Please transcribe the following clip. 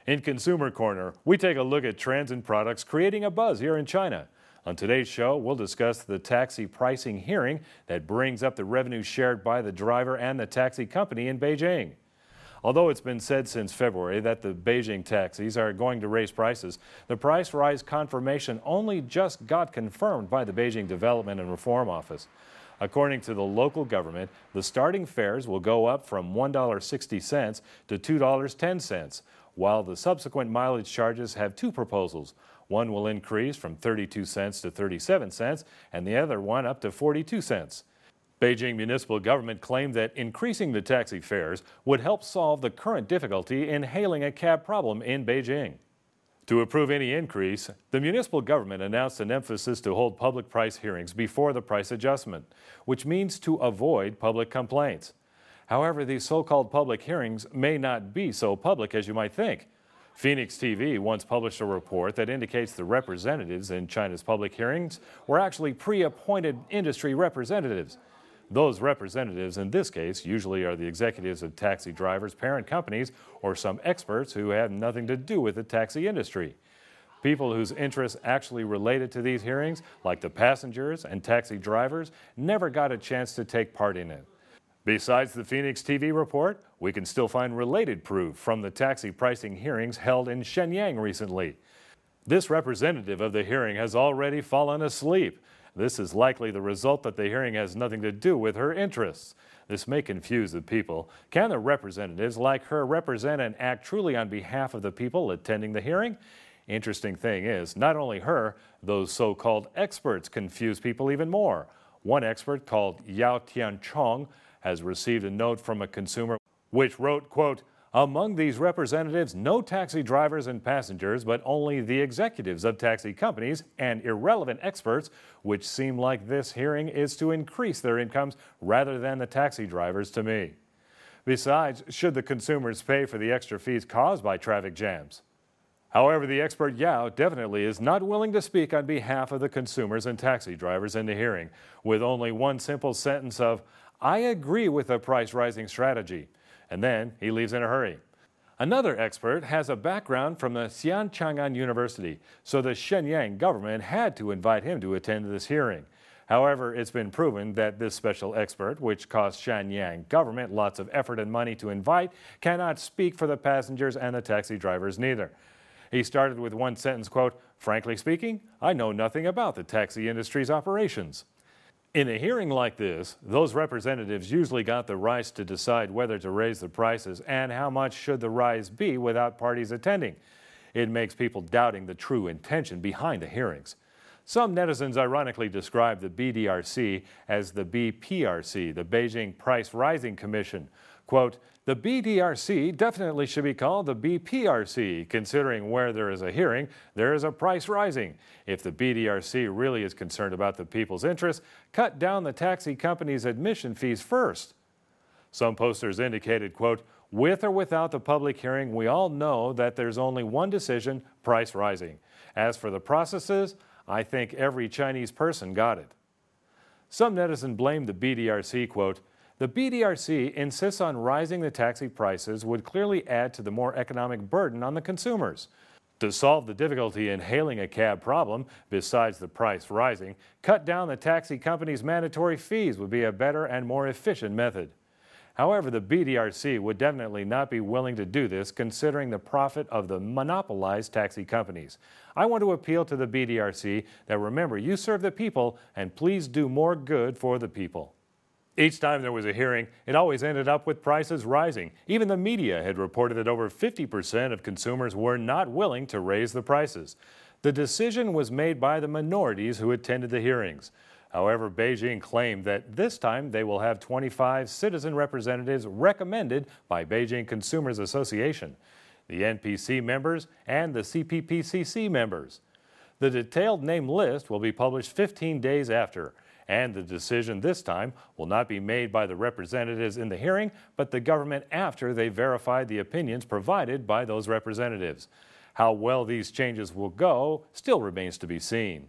In Consumer Corner, we take a look at trends and products creating a buzz here in China. On today's show, we'll discuss the taxi pricing hearing that brings up the revenue shared by the driver and the taxi company in Beijing. Although it's been said since February that the Beijing taxis are going to raise prices, the price rise confirmation only just got confirmed by the Beijing Development and Reform Office. According to the local government, the starting fares will go up from $1.60 to $2.10, while the subsequent mileage charges have two proposals. One will increase from 32 cents to 37 cents, and the other one up to 42 cents. Beijing municipal government claimed that increasing the taxi fares would help solve the current difficulty in hailing a cab problem in Beijing. To approve any increase, the municipal government announced an emphasis to hold public price hearings before the price adjustment, which means to avoid public complaints. However, these so-called public hearings may not be so public as you might think. Phoenix TV once published a report that indicates the representatives in China's public hearings were actually pre-appointed industry representatives. Those representatives in this case usually are the executives of taxi drivers' parent companies or some experts who have nothing to do with the taxi industry. People whose interests actually related to these hearings, like the passengers and taxi drivers, never got a chance to take part in it. Besides the Phoenix TV report, we can still find related proof from the taxi pricing hearings held in Shenyang recently. This representative of the hearing has already fallen asleep. This is likely the result that the hearing has nothing to do with her interests. This may confuse the people. Can the representatives like her represent and act truly on behalf of the people attending the hearing? Interesting thing is, not only her, those so-called experts confuse people even more. One expert called Yao Tianchong has received a note from a consumer which wrote, quote, "Among these representatives, no taxi drivers and passengers, but only the executives of taxi companies and irrelevant experts, which seem like this hearing is to increase their incomes rather than the taxi drivers to me." Besides, should the consumers pay for the extra fees caused by traffic jams? However, the expert Yao definitely is not willing to speak on behalf of the consumers and taxi drivers in the hearing, with only one simple sentence of, "I agree with the price rising strategy." And then he leaves in a hurry. Another expert has a background from the Xi'an University, so the Shenyang government had to invite him to attend this hearing. However, it's been proven that this special expert, which cost Shenyang government lots of effort and money to invite, cannot speak for the passengers and the taxi drivers neither. He started with one sentence, quote, "Frankly speaking, I know nothing about the taxi industry's operations." In a hearing like this, those representatives usually got the rights to decide whether to raise the prices and how much should the rise be without parties attending. It makes people doubting the true intention behind the hearings. Some netizens ironically describe the BDRC as the BPRC, the Beijing Price Rising Commission. Quote, "The BDRC definitely should be called the BPRC, considering where there is a hearing, there is a price rising. If the BDRC really is concerned about the people's interests, cut down the taxi company's admission fees first." Some posters indicated, quote, "With or without the public hearing, we all know that there's only one decision, price rising. As for the processes, I think every Chinese person got it." Some netizen blamed the BDRC, quote, "The BDRC insists on rising the taxi prices would clearly add to the more economic burden on the consumers. To solve the difficulty in hailing a cab problem, besides the price rising, cut down the taxi company's mandatory fees would be a better and more efficient method." However, the BDRC would definitely not be willing to do this considering the profit of the monopolized taxi companies. I want to appeal to the BDRC that remember you serve the people and please do more good for the people. Each time there was a hearing, it always ended up with prices rising. Even the media had reported that over 50% of consumers were not willing to raise the prices. The decision was made by the minorities who attended the hearings. However, Beijing claimed that this time they will have 25 citizen representatives recommended by Beijing Consumers Association, the NPC members, and the CPPCC members. The detailed name list will be published 15 days after. And the decision this time will not be made by the representatives in the hearing, but the government after they verified the opinions provided by those representatives. How well these changes will go still remains to be seen.